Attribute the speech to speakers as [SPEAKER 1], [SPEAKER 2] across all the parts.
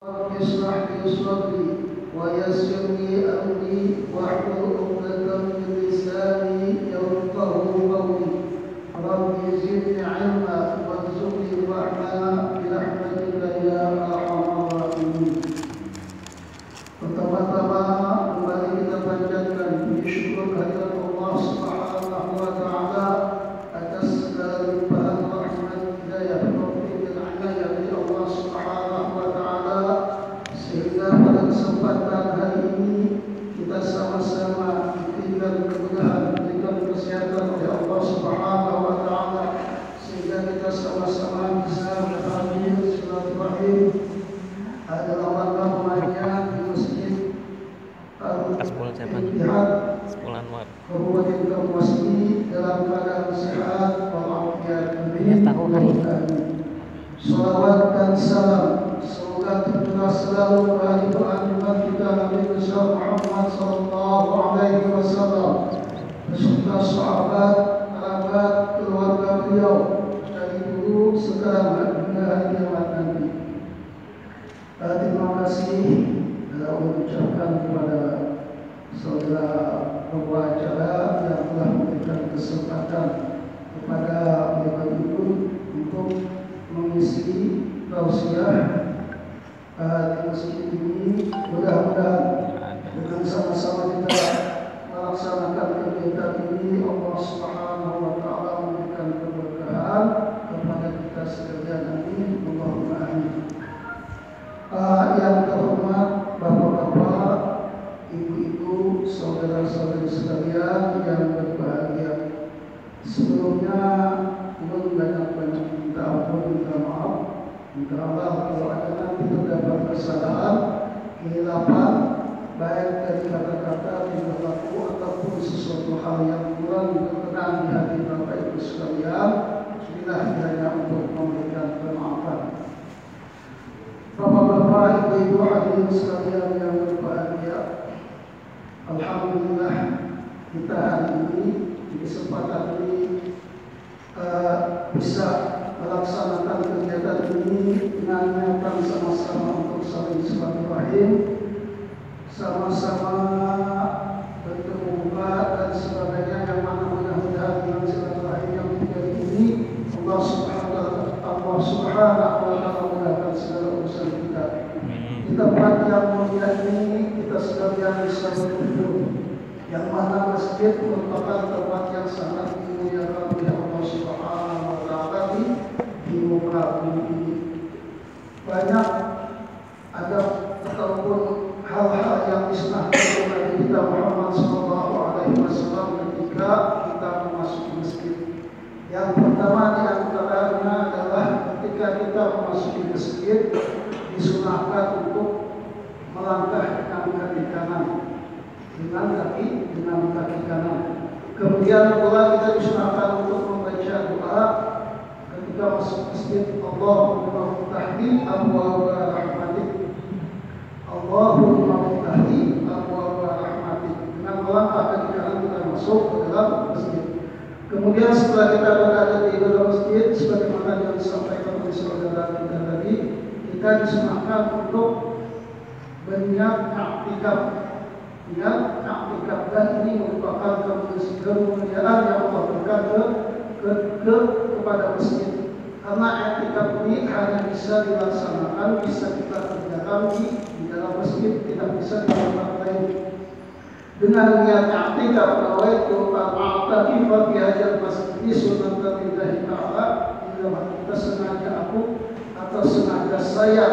[SPEAKER 1] رب اشرح لي صدري ويسر لي أمري واحلل عقدة من لساني يفقهوا قولي رب زدني علما وارزقني رحمة برحمتك يا أرحم الراحمين. Pertama-tama kembali kita panjatkan puji syukur kehadirat Allah Subhanahu wa taala atas segala limpahan rahmat hidayah taufik dan inayah dari Allah Subhanahu wa taala sehingga pada kesempatan hari ini kita sama-sama diberikan kemudahan, diberikan kesehatan oleh Allah Subhanahu wa taala sehingga kita sama-sama bisa berhadir silaturahim. Ada lawan namanya di masjid
[SPEAKER 2] Al-Anwar
[SPEAKER 1] Kabupaten Kapuasni dalam keadaan sehat walafiat.
[SPEAKER 2] Tahu hari ini.
[SPEAKER 1] Salawat dan salam semoga tercurah selalu kepada junjungan kita Nabi besar Muhammad sallallahu alaihi wasallam beserta sahabat, kerabat, keluarga beliau dari dulu sekarang hingga hari kiamat nanti. Terima kasih mengucapkan kepada saudara pembawa acara yang telah memberikan kesempatan kepada Bapak Ibu untuk mengisi tausiah di masjid ini. Mudah-mudahan dengan sama-sama kita melaksanakan kegiatan ini Allah Subhanahu wa taala memberikan keberkahan kepada kita sekalian. Amin. Allahumma amin. Yang terhormat Bapak-bapak, Ibu-ibu, saudara-saudari sekalian yang berbahagia. Sebelumnya mohon banyak-banyak minta ampun, minta maaf, minta Allah kalau ada nanti terdapat kesalahan, kehilapan, baik dari kata-kata, tingkah laku ataupun sesuatu hal yang kurang berkenan di hati Bapak Ibu sekalian. Bismillah kiranya untuk memberikan pemaafan. Bapak-bapak, ibu-ibu hadirin sekalian yang berbahagia, alhamdulillah kita hari ini di kesempatan ini bisa melaksanakan kegiatan ini dengan niatan sama-sama untuk saling silaturahim, sama-sama bertemu muka dan sebagainya, yang mana mudah-mudahan dengan silaturahim yang terjadi ini Allah Subhanahu wa taala mudahkan segala urusan kita. Di tempat yang mulia ini kita sekalian bisa berkumpul, yang mana masjid merupakan tempat yang sangat dimuliakan oleh Allah Subhanahu wa taala di muka bumi ini. Banyak ada ataupun hal-hal yang disunahkan oleh kita Muhammad sallallahu alaihi wasallam ketika kita memasuki masjid. Yang pertama di antaranya adalah ketika kita memasuki masjid disunahkan untuk melangkah dengan kaki kanan, dengan kaki kanan. Kemudian pula kita disunahkan untuk membaca doa ketika masuk masjid. Allahumma ftahli abwaaba rahmatik, Allahumma ftahli abwaaba rahmatik. Dengan melangkah kaki kanan kita masuk ke dalam masjid. Kemudian setelah kita berada di dalam masjid, sebagaimana yang disampaikan oleh saudara kita tadi, kita disunahkan untuk berniat i'tikaf. Niat i'tikaf, dan ini merupakan kemuliaan yang Allah berikan kepada masjid. Karena i'tikaf ini hanya bisa dilaksanakan, bisa kita kerjakan di dalam masjid, tidak bisa di tempat lain. Dengan niat i'tikaf, nawaitu al-i'tiqaf fi hadzal masjid sunnatan lillahi ta'ala, kita sengaja atau sengaja saya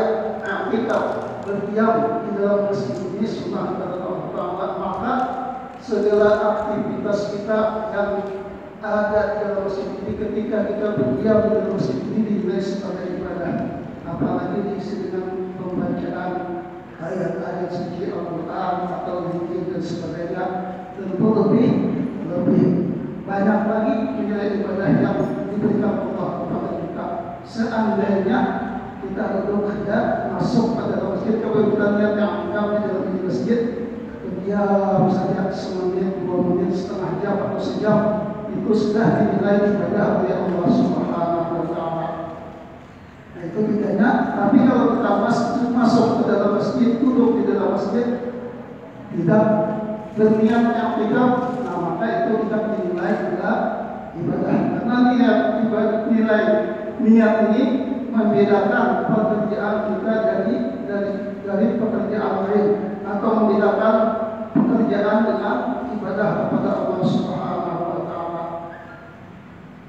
[SPEAKER 1] i'tikaf berdiam di dalam masjid ini sunnah dari Allah Ta'ala, maka segala aktivitas kita yang ada di dalam masjid ini ketika kita berdiam di dalam masjid ini dinilai sebagai ibadah, apalagi diisi dengan pembacaan ayat-ayat suci Al-Quran atau zikir dan sebagainya. Tentu lebih banyak lagi nilai ibadah yang diberikan Allah kepada kita. Seandainya kita duduk saja masuk pada masjid, kebetulan yang kami dalam masjid, diam saja semenit, 2 menit, setengah jam atau sejam, itu sudah dinilai ibadah oleh Allah Subhanahu wa taala. Nah, itu bedanya. Tapi kalau kita masuk ke masjid tidak berniat i'tikaf, nah maka itu tidak dinilai adalah ibadah. Karena nilai niat ini membedakan pekerjaan kita dari pekerjaan lain, atau membedakan pekerjaan dengan ibadah kepada Allah Subhanahu wa taala.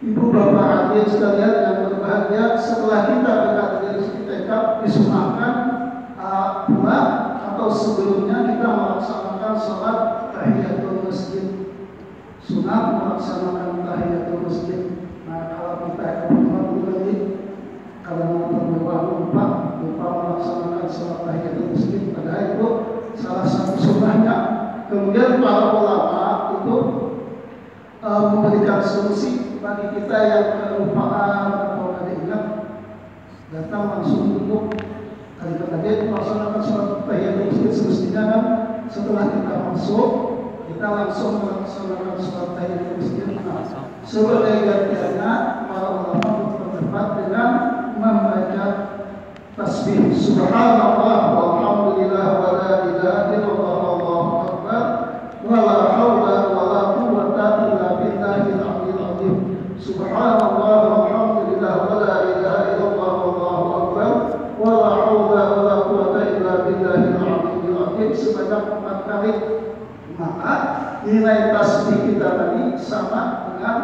[SPEAKER 1] Ibu bapak hadirin sekalian yang berbahagia, setelah kita berada di i'tikaf disunahkan pula atau sebelumnya kita melaksanakan sholat tahiyatul masjid. Sunat melaksanakan tahiyatul masjid. Nah, kalau kita lagi kalau lupa melaksanakan sholat tahiyatul masjid, padahal itu salah satu sunnahnya. Kemudian para ulama itu memberikan solusi bagi kita yang kelupaan atau ada ingat, datang langsung duduk. Kali tadi melaksanakan sholat tahiyatul masjid semestinya kan setelah kita masuk kita langsung melaksanakan sholat tahiyatul masjid. Sebagai gantiannya para ulama berpendapat dengan membaca tasbih subhanallah walhamdulillah wa la ilaha illallah wallahu akbar wa la haula wa la quwwata illa billahil aliyyil azim. Subhanallah walhamdulillah wa la ilaha illallah wallahu akbar wa la haula wa la quwwata illa billahil aliyyil azim sebanyak 4 kali. Maka nilai tasbih kita tadi sama dengan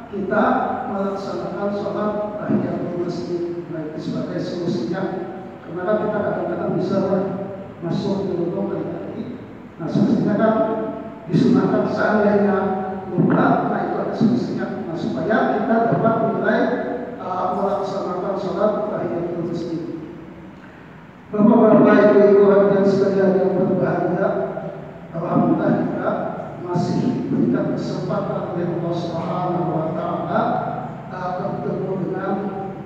[SPEAKER 1] kita melaksanakan sholat tahiyatul masjid. Nah, itu sebagai solusinya. Karena kan kita kadang-kadang bisa masuk ke lubang kali tadi. Nah, semestinya kan disunahkan seandainya lupa. Nah, itu ada solusinya. Nah, supaya kita dapat mulai melaksanakan sholat tahiyatul masjid. Bapak-bapak, ibu-ibu hadirin sekalian yang berbahagia, alhamdulillah kita masih diberikan kesempatan oleh Allah Subhanahu wa taala bertemu dengan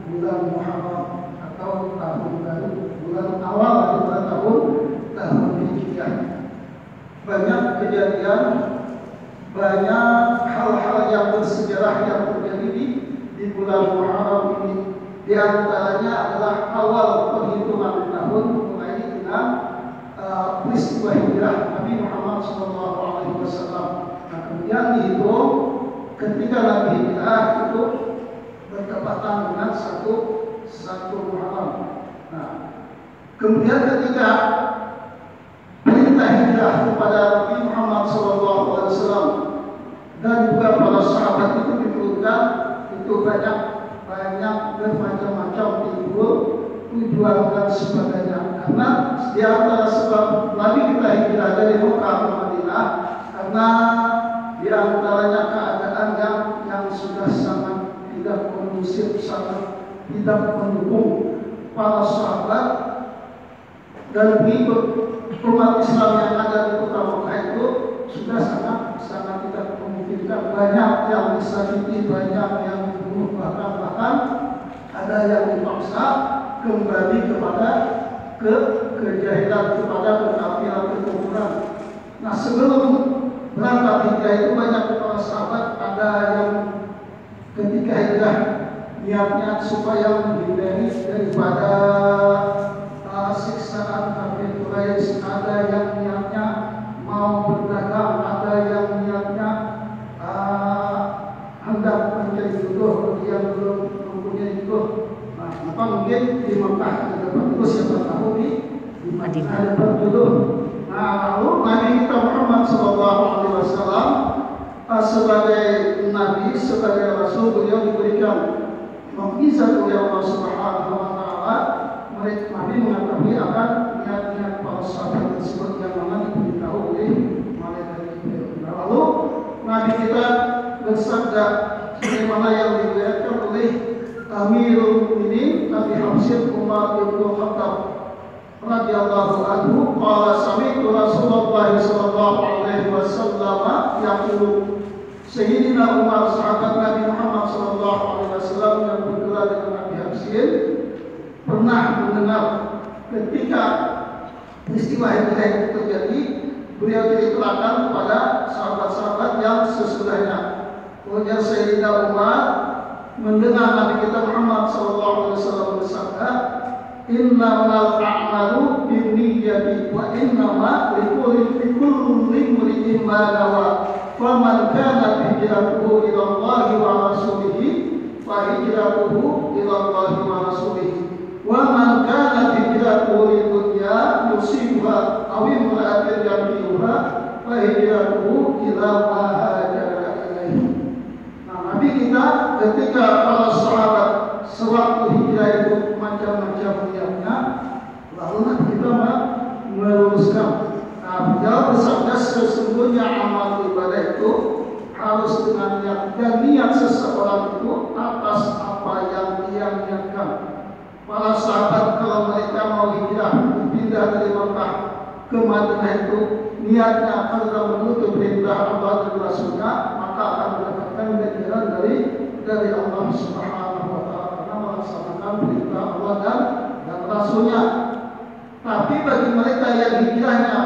[SPEAKER 1] bulan Muharram atau tahun baru, bulan awal dari tahun Hijriah. Banyak kejadian, banyak hal-hal yang bersejarah yang terjadi di bulan Muharram ini. Di antaranya adalah awal perhitungan tahun mulai dengan peristiwa hijrah Nabi Muhammad SAW. Nah, kemudian dihitung ketika Nabi hijrah itu bertepatan dengan satu Muharram. Nah, kemudian ketika perintah hijrah kepada Nabi Muhammad SAW dan juga para sahabat itu diturunkan, itu banyak bermacam-macam timbul tujuan dan sebagainya. Karena di antara sebab Nabi kita hijrah dari Mekah ke Madinah, karena di antaranya keadaan yang sudah sangat tidak kondusif, sangat tidak mendukung para sahabat dan pengikut umat Islam yang ada di kota Mekah itu sudah sangat tidak memungkinkan. Banyak yang disakiti, banyak yang dibunuh, bahkan ada yang dipaksa kembali kepada kejahilan, kepada kekafiran, kekufuran. Nah, sebelum berangkat hijrah itu banyak para sahabat ada yang ketika hijrah niatnya supaya menghindari daripada siksaan kafir Quraisy, ada yang niatnya mau berdagang, ada yang niatnya hendak mencari jodoh bagi yang belum mempunyai jodoh. Nah, maka mungkin di Mekah ada jodoh, siapa tahu di Madinah ada jodoh. Nah, lalu Nabi kita Muhammad SAW sebagai Nabi, sebagai Rasul, beliau diberikan mukjizat oleh Allah Subhanahu wa taala. Nabi mengetahui akan niat-niat para sahabat tersebut yang mana diberitahu oleh malaikat Jibril. Lalu Nabi kita bersabda sebagaimana yang diriwayatkan oleh Amirul Mukminin Abi Hafsin Umar bin Khattab radhiyallahu anhu, qala sami'tu Rasulullah sallallahu alaihi wasallam yaqulu. Sayyidina Umar, sahabat Nabi Muhammad sallallahu alaihi wasallam yang bergelar dengan Abi Hafsin, pernah mendengar ketika peristiwa hijrah itu terjadi, beliau ceritakan kepada sahabat-sahabat yang sesudahnya. Kemudian Sayyidina Umar mendengar Nabi kita Muhammad SAW bersabda, innamal a'malu binniyati wa innama likulli imri'in ma nawa. Faman kanat hijratuhu ila Allah wa rasulih fa hijratuhu ila Allah wa rasulih. Wa man kanat hijratuhu lidunya yusibuha aw imra'atin yankihuha fa hijratuhu ila ma hajara ilaihi. Nah, Nabi kita ketika para sahabat sewaktu hijrah itu macam-macam niatnya, lalu kita meluruskan. Nah, beliau bersabda sesungguhnya amal ibadah itu harus dengan niat, dan niat seseorang itu atas apa yang dia niatkan. Para sahabat kalau mereka mau hijrah pindah dari Mekah ke Madinah itu niatnya karena menutup perintah Allah dan Rasulnya, maka akan mendapatkan ganjaran dari Allah Subhanahu wa Ta'ala karena melaksanakan perintah Allah dan Rasulnya. Tapi bagi mereka yang hijrahnya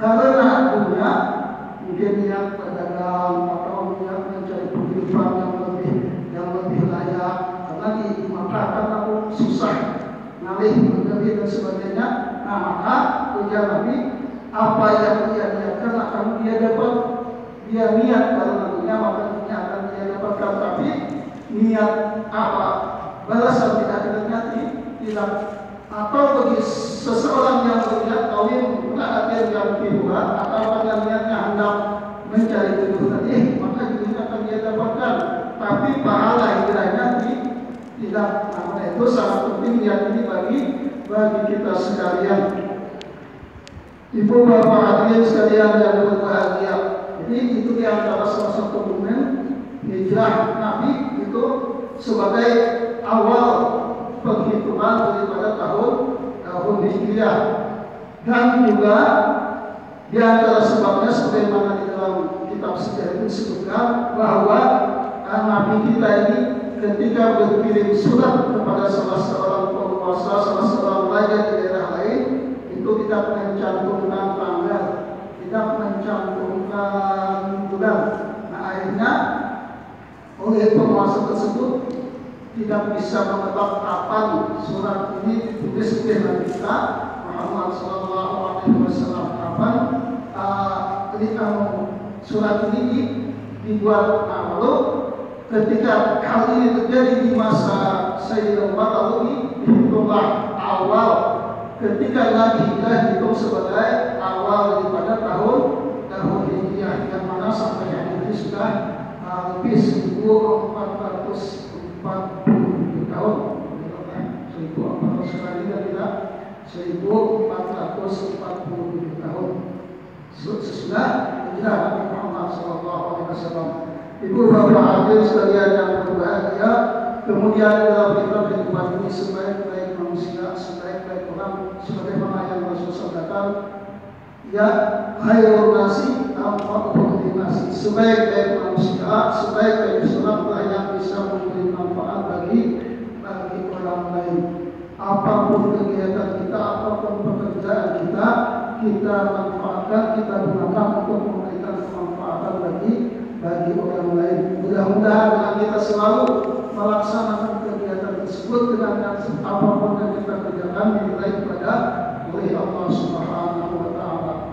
[SPEAKER 1] karena dunia, mungkin niat berdagang atau niat mencari penghidupan yang lebih layak, karena di Makkah karena susah ngalih menjadi dan sebagainya. Nah, maka ujar Nabi, apa yang dia niatkan akan dia dapat. Dia niat karena dunia, maka dunia akan dia dapatkan. Tapi niat apa? Balasan tidak tidak. Atau bagi seseorang yang berniat kawin mengadakan yang kedua, atau pada niatnya hendak mencari jodoh tadi, maka juga akan dia dapatkan. Tapi pahala hijrahnya tidak. Nah, itu sangat penting niat ini bagi kita sekalian. Ibu bapak hadirin sekalian yang berbahagia. Jadi itu di antara salah satu momen hijrah Nabi itu sebagai awal penghitungan daripada tahun Hijriah. Dan juga di antara sebabnya sebagaimana di dalam kitab sejarah itu disebutkan bahwa Nabi kita ini ketika berkirim surat kepada salah seorang penguasa, salah seorang raja di daerah lain, itu tidak mencantumkan tanggal, tidak mencantumkan bulan. Nah, akhirnya oleh penguasa tersebut tidak bisa menebak kapan surat ini ditulis oleh Nabi kita Muhammad Sallallahu Alaihi Wasallam, kapan surat ini dibuat. Nah, lalu ketika hal ini terjadi di masa Sayyidina Umar, lalu dihitunglah awal ketika Nabi kita dihitung sebagai awal daripada tahun Hijriah, yang mana sampai hari ini sudah lebih 1440 tahun. 1400 kali dan tidak 1440 tahun sesudah hijrah Nabi Muhammad Sallallahu Alaihi Wasallam. Ibu bapak hadirin sekalian yang berbahagia, kemudian dalam kehidupan ini sebaik-baik manusia, sebaik-baik orang, sebagaimana yang Rasul sabdakan, ya khairun nasi anfa'uhum linnasi, sebaik-baik manusia, sebaik-baik seorang yang bisa memberi manfaat bagi orang lain. Apapun kegiatan kita, apapun pekerjaan kita manfaatkan, kita gunakan untuk memberikan kemanfaatan bagi orang lain. Mudah-mudahan dengan kita selalu melaksanakan kegiatan tersebut dengan apapun yang kita kerjakan dinilai kepada oleh Allah Subhanahu wa Ta'ala.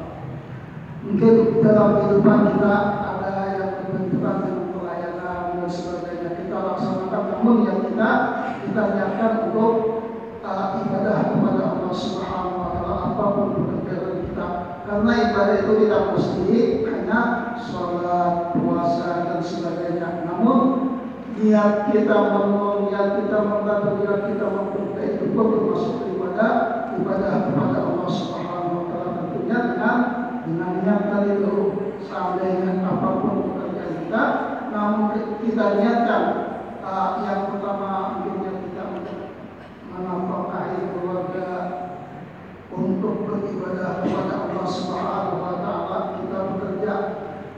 [SPEAKER 1] Mungkin dalam kehidupan kita ada yang berbenturan dengan pelayanan dan sebagainya, kita laksanakan, namun yang kita niatkan untuk ibadah kepada Allah Subhanahu wa Ta'ala, apapun pekerjaan kita, karena ibadah itu tidak mesti hanya sholat, puasa dan sebagainya. Namun niat kita menolong, niat kita membantu, niat kita memperbaiki itu pun termasuk ibadah kepada Allah Subhanahu wa Ta'ala, tentunya dengan niat tadi itu. Seandainya apapun pekerjaan kita, namun kita niatkan yang pertama mungkin kita menafkahi keluarga, untuk beribadah kepada Allah Subhanahu wa Ta'ala, kita bekerja,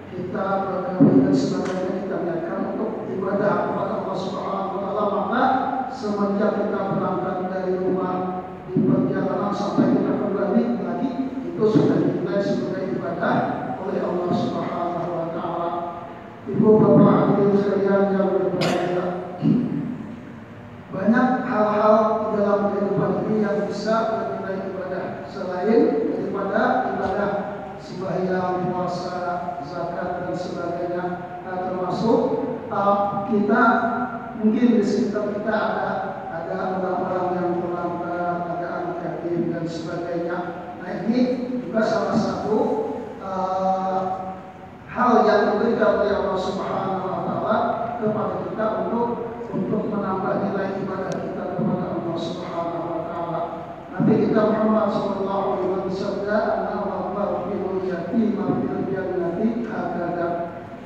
[SPEAKER 1] kita bergawe dan sebagainya, kita niatkan untuk ibadah kepada Allah Subhanahu wa Ta'ala. Maka semenjak kita berangkat dari rumah, di perjalanan sampai kita kembali lagi, itu sudah dinilai sebagai ibadah oleh Allah Subhanahu wa Ta'ala. Ibu bapak hadirin sekalian yang berbahagia, banyak hal-hal di dalam kehidupan ini yang bisa mungkin di sekitar kita ada orang-orang yang terlantar, ada anak yatim dan sebagainya. Nah ini juga salah satu hal yang diberikan oleh Allah Subhanahu Wa Taala kepada kita untuk menambah nilai ibadah kita kepada Allah Subhanahu Wa Taala. Nabi kita Muhammad Sallallahu Alaihi Wasallam bersabda, "Ana waqafil yatim fil jannati hakada."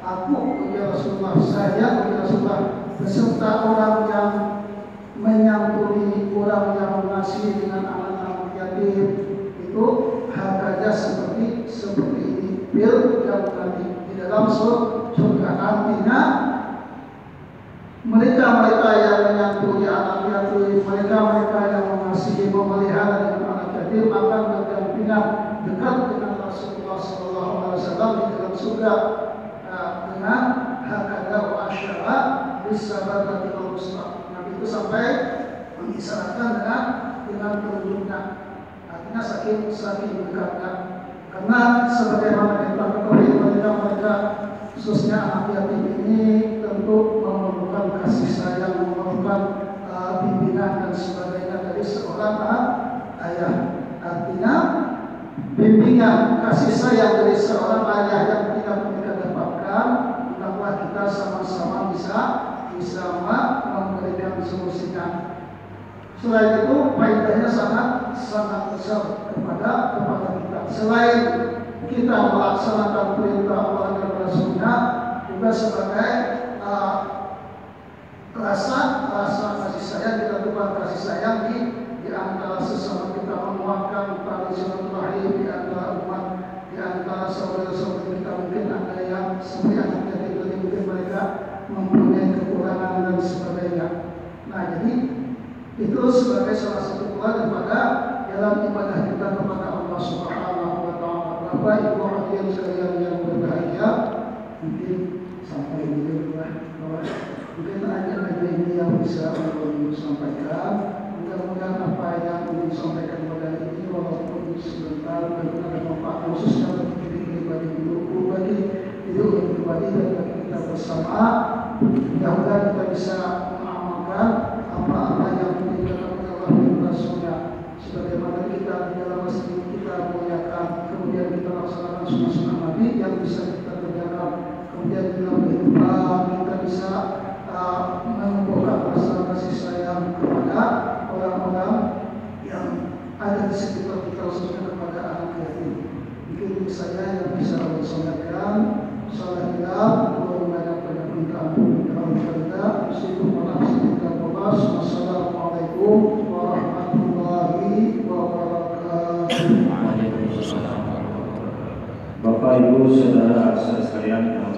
[SPEAKER 1] Aku ya Rasulullah, saya ya Rasulullah beserta orang yang menyantuni, orang yang mengasihi dengan anak-anak yatim itu hakada seperti ini bil yang nanti di dalam surga. Artinya mereka yang menyantuni anak yatim, mereka yang mengasihi, memelihara dengan anak yatim akan berdampingan dekat dengan Rasulullah SAW di dalam surga dengan hakada wa asyara bisabarati wal usra. Nabi itu sampai mengisyaratkan dengan telunjuknya. Artinya saking dekatnya. Karena sebagaimana kita ketahui mereka khususnya anak yatim ini tentu memerlukan kasih sayang, memerlukan bimbingan dan sebagainya dari seorang ayah. Artinya bimbingan kasih sayang dari seorang ayah yang kita dapatkan, hendaklah kita sama-sama bisa memberikan solusinya. Selain itu, faedahnya sangat besar kepada kita. Selain kita melaksanakan perintah Allah dan Rasulnya, juga sebagai rasa kasih sayang, kita tukar kasih sayang di antara sesama kita, menguatkan tali silaturahim di antara umat, di antara saudara-saudara kita. Mungkin ada yang seperti anak yatim tadi, mungkin mereka mempunyai kekurangan dan sebagainya. Nah, jadi itu sebagai salah satu pula daripada dalam ibadah kita kepada Allah Subhanahu Wa Taala. Bapak Ibu hadirin sekalian yang berbahagia, mungkin sampai di sini mungkin aja ini yang bisa untuk sampaikan. Mudah-mudahan apa yang ingin disampaikan pada ini walaupun sebentar benar-benar manfaat khususnya bagi diri pribadi dan bagi kita bersama. Mudah-mudahan kita bisa mengamalkan apa-apa yang diinginkan oleh Allah dan Rasulnya. Sebagaimana kita di dalam masjid kita muliakan, kemudian kita laksanakan sunnah-sunnah Nabi yang bisa kita kerjakan. Kemudian di dalam kehidupan kita bisa menumbuhkan rasa kasih sayang kepada orang-orang yang ada di sekitar kita, khususnya kepada anak yatim. Mungkin saya yang bisa sampaikan. Assalamualaikum warahmatullahi wabarakatuh.
[SPEAKER 3] Bapak Ibu Saudara sekalian yang